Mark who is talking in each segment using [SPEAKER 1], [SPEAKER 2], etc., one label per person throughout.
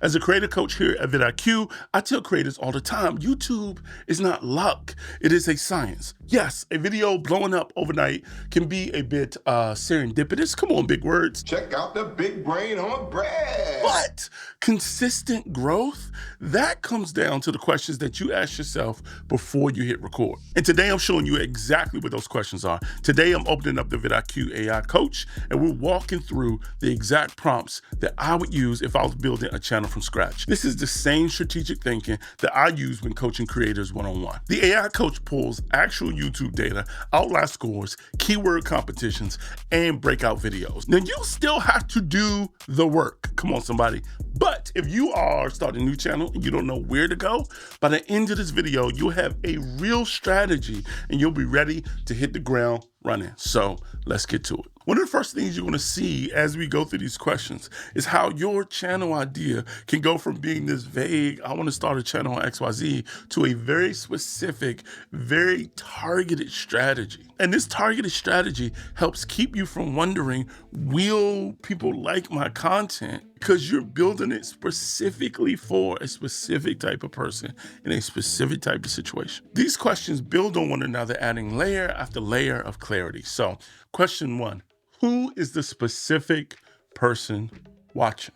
[SPEAKER 1] As a creator coach here at vidIQ, I tell creators all the time, YouTube is not luck, it is a science. Yes, a video blowing up overnight can be a bit serendipitous. Come on, big words.
[SPEAKER 2] Check out the big brain on Brad.
[SPEAKER 1] But consistent growth, that comes down to the questions that you ask yourself before you hit record. And today I'm showing you exactly what those questions are. Today I'm opening up the vidIQ AI Coach, and we're walking through the exact prompts that I would use if I was building a channel from scratch. This is the same strategic thinking that I use when coaching creators one-on-one. The AI Coach pulls actual YouTube data, outlier scores, keyword competitions, and breakout videos. Now, you still have to do the work. Come on, somebody. But if you are starting a new channel and you don't know where to go, by the end of this video, you'll have a real strategy and you'll be ready to hit the ground running. So let's get to it. One of the first things you're going to see as we go through these questions is how your channel idea can go from being this vague, I want to start a channel on XYZ, to a very specific, very targeted strategy. And this targeted strategy helps keep you from wondering, will people like my content? Because you're building it specifically for a specific type of person in a specific type of situation. These questions build on one another, adding layer after layer of clarity. So question one, who is the specific person watching?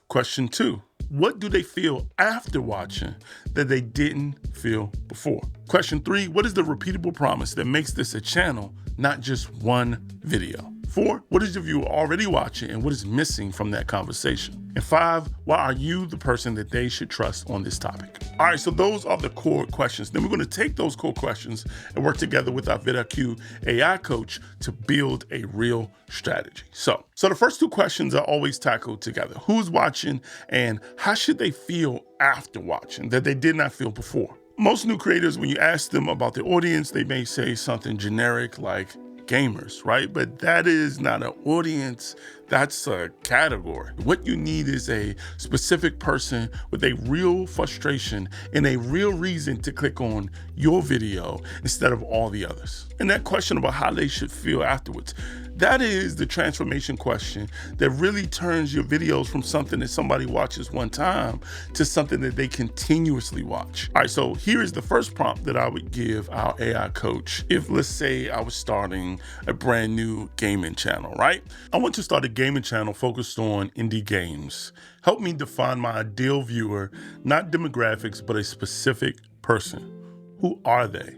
[SPEAKER 1] Question two, what do they feel after watching that they didn't feel before? Question three, what is the repeatable promise that makes this a channel, not just one video? 4, what is the viewer already watching and what is missing from that conversation? And 5, why are you the person that they should trust on this topic? All right, so those are the core questions. Then we're going to take those core questions and work together with our vidIQ AI coach to build a real strategy. So the first 2 questions are always tackled together. Who's watching and how should they feel after watching that they did not feel before? Most new creators, when you ask them about their audience, they may say something generic like gamers, right? But that is not an audience, that's a category. What you need is a specific person with a real frustration and a real reason to click on your video instead of all the others. And that question about how they should feel afterwards, that is the transformation question that really turns your videos from something that somebody watches one time to something that they continuously watch. All right, so here is the first prompt that I would give our AI coach. If, let's say, I was starting a brand new gaming channel, right? I want to start a gaming channel focused on indie games. Help me define my ideal viewer, not demographics, but a specific person. Who are they?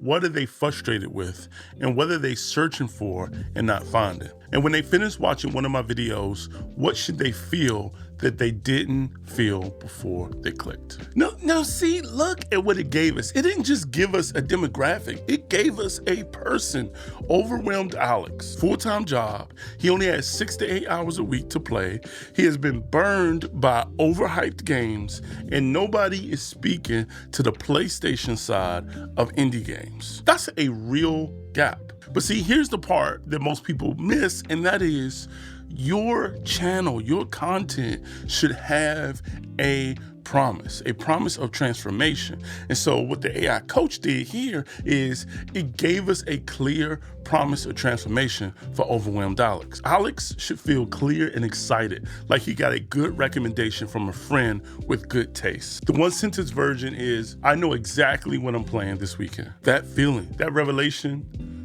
[SPEAKER 1] What are they frustrated with? And what are they searching for and not finding? And when they finish watching one of my videos, what should they feel that they didn't feel before they clicked? Now see, look at what it gave us. It didn't just give us a demographic. It gave us a person. Overwhelmed Alex, full-time job. He only has 6 to 8 hours a week to play. He has been burned by overhyped games, and nobody is speaking to the PlayStation side of indie games. That's a real gap. But see, here's the part that most people miss, and that is your channel, your content should have a promise of transformation. And so what the AI coach did here is it gave us a clear promise of transformation for overwhelmed Alex. Alex should feel clear and excited, like he got a good recommendation from a friend with good taste. The 1-sentence version is, I know exactly what I'm playing this weekend. That feeling, that revelation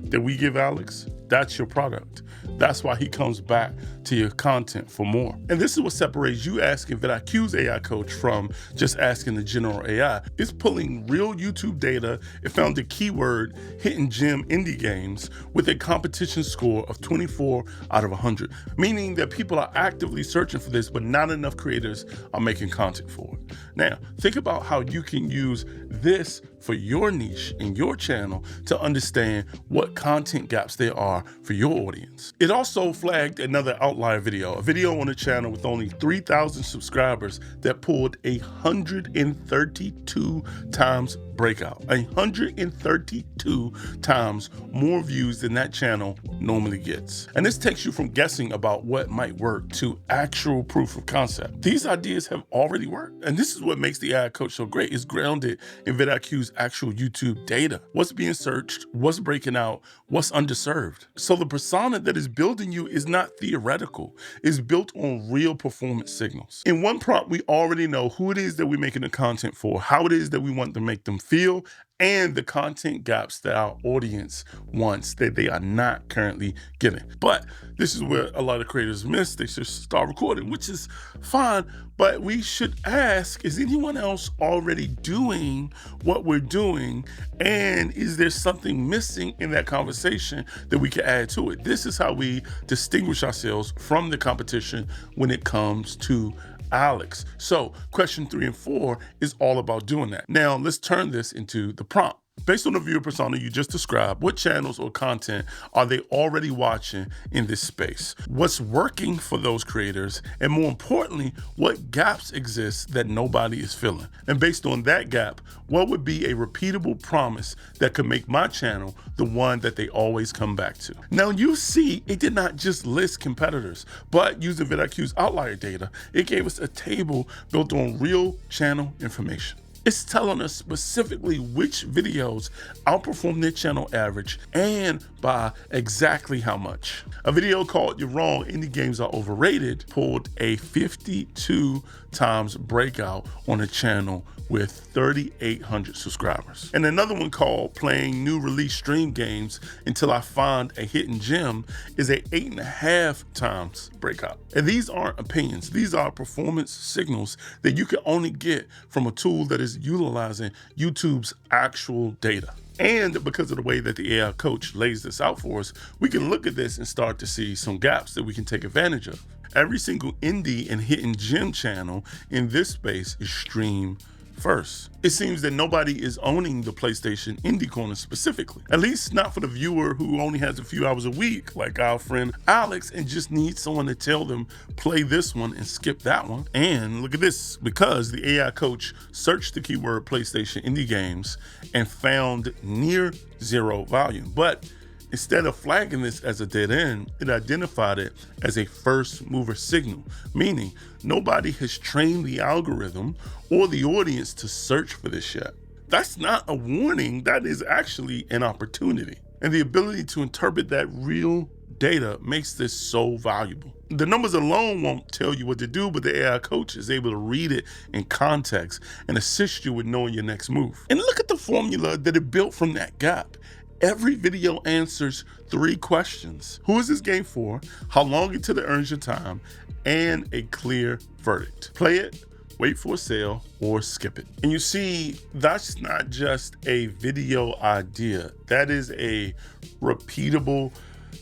[SPEAKER 1] that we give Alex, that's your product. That's why he comes back to your content for more. And this is what separates you asking vidIQ's AI coach from just asking the general AI. It's pulling real YouTube data. It found the keyword hidden gem indie games with a competition score of 24 out of 100, meaning that people are actively searching for this, but not enough creators are making content for it. Now, think about how you can use this for your niche in your channel to understand what content gaps there are for your audience. It also flagged another outlier video, a video on a channel with only 3,000 subscribers that pulled 132 times breakout, 132 times more views than that channel normally gets. And this takes you from guessing about what might work to actual proof of concept. These ideas have already worked. And this is what makes the AI Coach so great. It's grounded in vidIQ's actual YouTube data. What's being searched, what's breaking out, what's underserved. So the persona that is building you is not theoretical. It's built on real performance signals. In one prompt, we already know who it is that we're making the content for, how it is that we want to make them feel, and the content gaps that our audience wants that they are not currently getting. But this is where a lot of creators miss. They should start recording, which is fine, but we should ask, is anyone else already doing what we're doing? And is there something missing in that conversation that we can add to it? This is how we distinguish ourselves from the competition when it comes to Alex. So question 3 and 4 is all about doing that. Now let's turn this into the prompt. Based on the viewer persona you just described, what channels or content are they already watching in this space? What's working for those creators? And more importantly, what gaps exist that nobody is filling? And based on that gap, what would be a repeatable promise that could make my channel the one that they always come back to? Now you see, it did not just list competitors, but using vidIQ's outlier data, it gave us a table built on real channel information. It's telling us specifically which videos outperform their channel average and by exactly how much. A video called "You're Wrong, Indie Games Are Overrated" pulled a 52 times breakout on a channel with 3,800 subscribers. And another one called "Playing New Release Stream Games Until I Find a Hidden Gem" is a 8.5 times breakout. And these aren't opinions. These are performance signals that you can only get from a tool that is utilizing YouTube's actual data. And because of the way that the AI Coach lays this out for us, we can look at this and start to see some gaps that we can take advantage of. Every single indie and hidden gem channel in this space is streamed first. It seems that nobody is owning the PlayStation Indie Corner specifically, at least not for the viewer who only has a few hours a week, like our friend Alex, and just needs someone to tell them, play this one and skip that one. And look at this, because the AI Coach searched the keyword PlayStation Indie Games and found near zero volume. But instead of flagging this as a dead end, it identified it as a first mover signal, meaning nobody has trained the algorithm or the audience to search for this yet. That's not a warning, that is actually an opportunity. And the ability to interpret that real data makes this so valuable. The numbers alone won't tell you what to do, but the AI Coach is able to read it in context and assist you with knowing your next move. And look at the formula that it built from that gap. Every video answers 3 questions. Who is this game for? How long until it earns your time? And a clear verdict. Play it, wait for a sale, or skip it. And you see, that's not just a video idea. That is a repeatable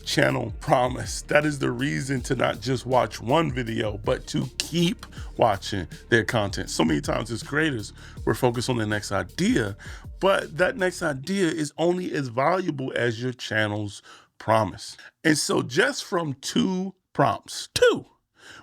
[SPEAKER 1] channel promise. That is the reason to not just watch one video, but to keep watching their content. So many times as creators, we're focused on the next idea, but that next idea is only as valuable as your channel's promise. And so just from 2 prompts,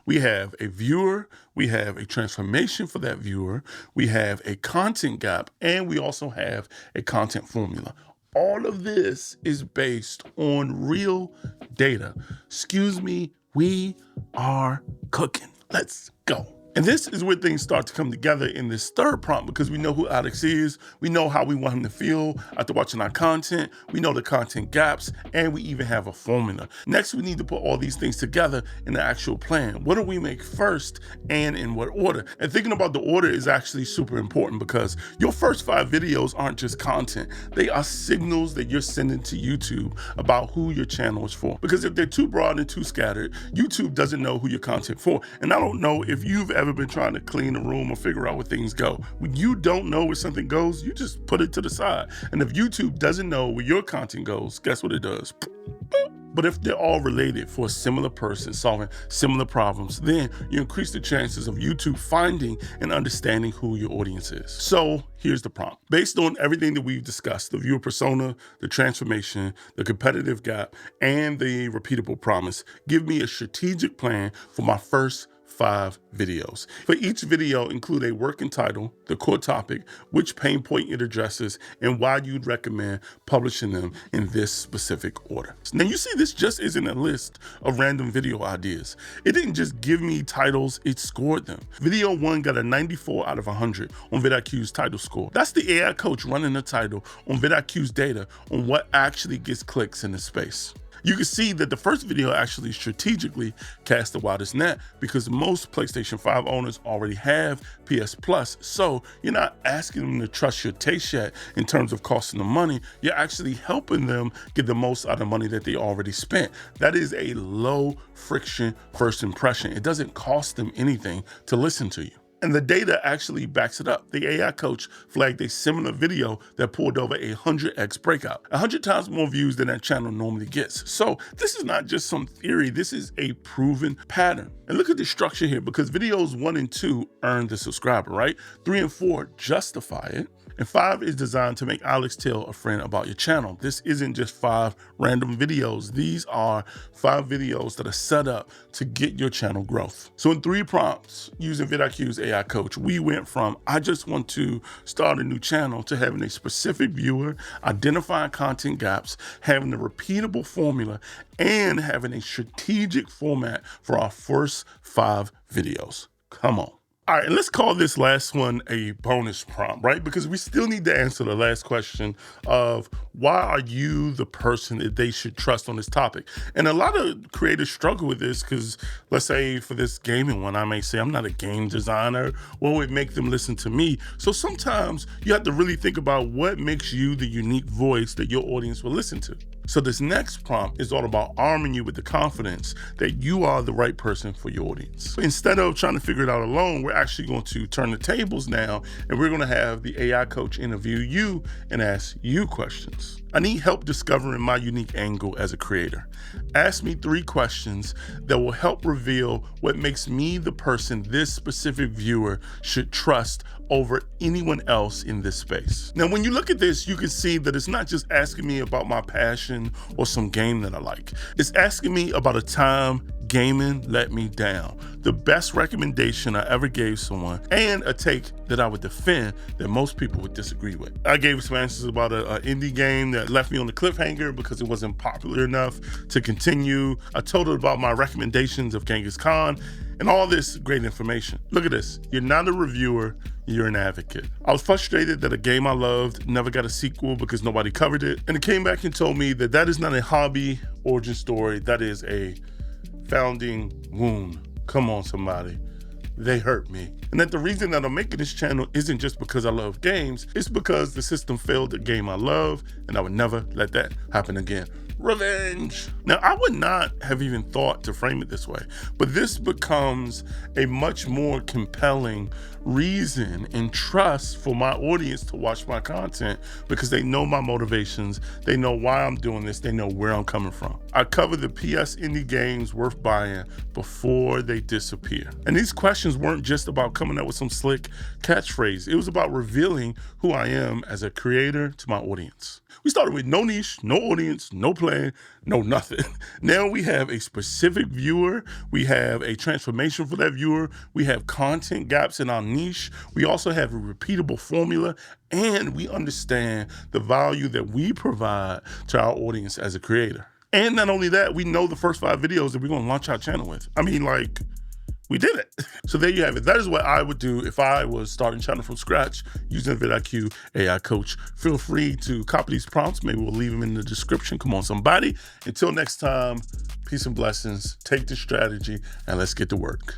[SPEAKER 1] we have a viewer, we have a transformation for that viewer, we have a content gap, and we also have a content formula. All of this is based on real data. Excuse me, we are cooking. Let's go. And this is where things start to come together in this 3rd prompt, because we know who Alex is, we know how we want him to feel after watching our content, we know the content gaps, and we even have a formula. Next, we need to put all these things together in the actual plan. What do we make first and in what order? And thinking about the order is actually super important, because your first 5 videos aren't just content. They are signals that you're sending to YouTube about who your channel is for. Because if they're too broad and too scattered, YouTube doesn't know who your content for. And I don't know if you've ever been trying to clean a room or figure out where things go. When you don't know where something goes, you just put it to the side. And if YouTube doesn't know where your content goes, guess what it does? But if they're all related for a similar person solving similar problems, then you increase the chances of YouTube finding and understanding who your audience is. So here's the prompt. Based on everything that we've discussed, the viewer persona, the transformation, the competitive gap, and the repeatable promise, give me a strategic plan for my first 5 videos. For each video, include a working title, the core topic, which pain point it addresses, and why you'd recommend publishing them in this specific order. Now you see, this just isn't a list of random video ideas. It didn't just give me titles, it scored them. Video 1 got a 94 out of 100 on vidIQ's title score. That's the AI coach running the title on vidIQ's data on what actually gets clicks in the space. You can see that the first video actually strategically cast the widest net because most PlayStation 5 owners already have PS Plus, so you're not asking them to trust your taste yet in terms of costing them money. You're actually helping them get the most out of money that they already spent. That is a low friction first impression. It doesn't cost them anything to listen to you. And the data actually backs it up. The AI coach flagged a similar video that pulled over 100x breakout, 100 times more views than that channel normally gets. So this is not just some theory, this is a proven pattern. And look at the structure here, because videos 1 and 2 earn the subscriber, right? 3 and 4 justify it. And 5 is designed to make Alex tell a friend about your channel. This isn't just 5 random videos. These are 5 videos that are set up to get your channel growth. So in 3 prompts, using vidIQ's AI coach, we went from I just want to start a new channel to having a specific viewer, identifying content gaps, having a repeatable formula, and having a strategic format for our first 5 videos. Come on. All right, and let's call this last one a bonus prompt, right? Because we still need to answer the last question of why are you the person that they should trust on this topic? And a lot of creators struggle with this because, let's say for this gaming one, I may say I'm not a game designer. What would make them listen to me? So sometimes you have to really think about what makes you the unique voice that your audience will listen to. So this next prompt is all about arming you with the confidence that you are the right person for your audience. So instead of trying to figure it out alone, we're actually going to turn the tables now, and we're going to have the AI coach interview you and ask you questions. I need help discovering my unique angle as a creator. Ask me 3 questions that will help reveal what makes me the person this specific viewer should trust over anyone else in this space. Now, when you look at this, you can see that it's not just asking me about my passion or some game that I like. It's asking me about a time gaming let me down, the best recommendation I ever gave someone, and a take that I would defend that most people would disagree with. I gave some answers about an indie game that left me on the cliffhanger because it wasn't popular enough to continue. I told her about my recommendations of Genghis Khan, and all this great information. Look at this. You're not a reviewer, you're an advocate. I was frustrated that a game I loved never got a sequel because nobody covered it. And it came back and told me that that is not a hobby origin story, that is a founding wound. Come on, somebody. They hurt me. And that the reason that I'm making this channel isn't just because I love games, it's because the system failed the game I love, and I would never let that happen again. Revenge. Now, I would not have even thought to frame it this way, but this becomes a much more compelling reason and trust for my audience to watch my content because they know my motivations, they know why I'm doing this, they know where I'm coming from. I cover the PS indie games worth buying before they disappear. And these questions weren't just about coming up with some slick catchphrase. It was about revealing who I am as a creator to my audience. We started with no niche, no audience, no plan, no nothing. Now we have a specific viewer. We have a transformation for that viewer. We have content gaps in our niche. We also have a repeatable formula, and we understand the value that we provide to our audience as a creator. And not only that, we know the first 5 videos that we're gonna launch our channel with. I mean, like, we did it. So there you have it. That is what I would do if I was starting a channel from scratch using vidIQ AI Coach. Feel free to copy these prompts. Maybe we'll leave them in the description. Come on, somebody. Until next time, peace and blessings. Take the strategy and let's get to work.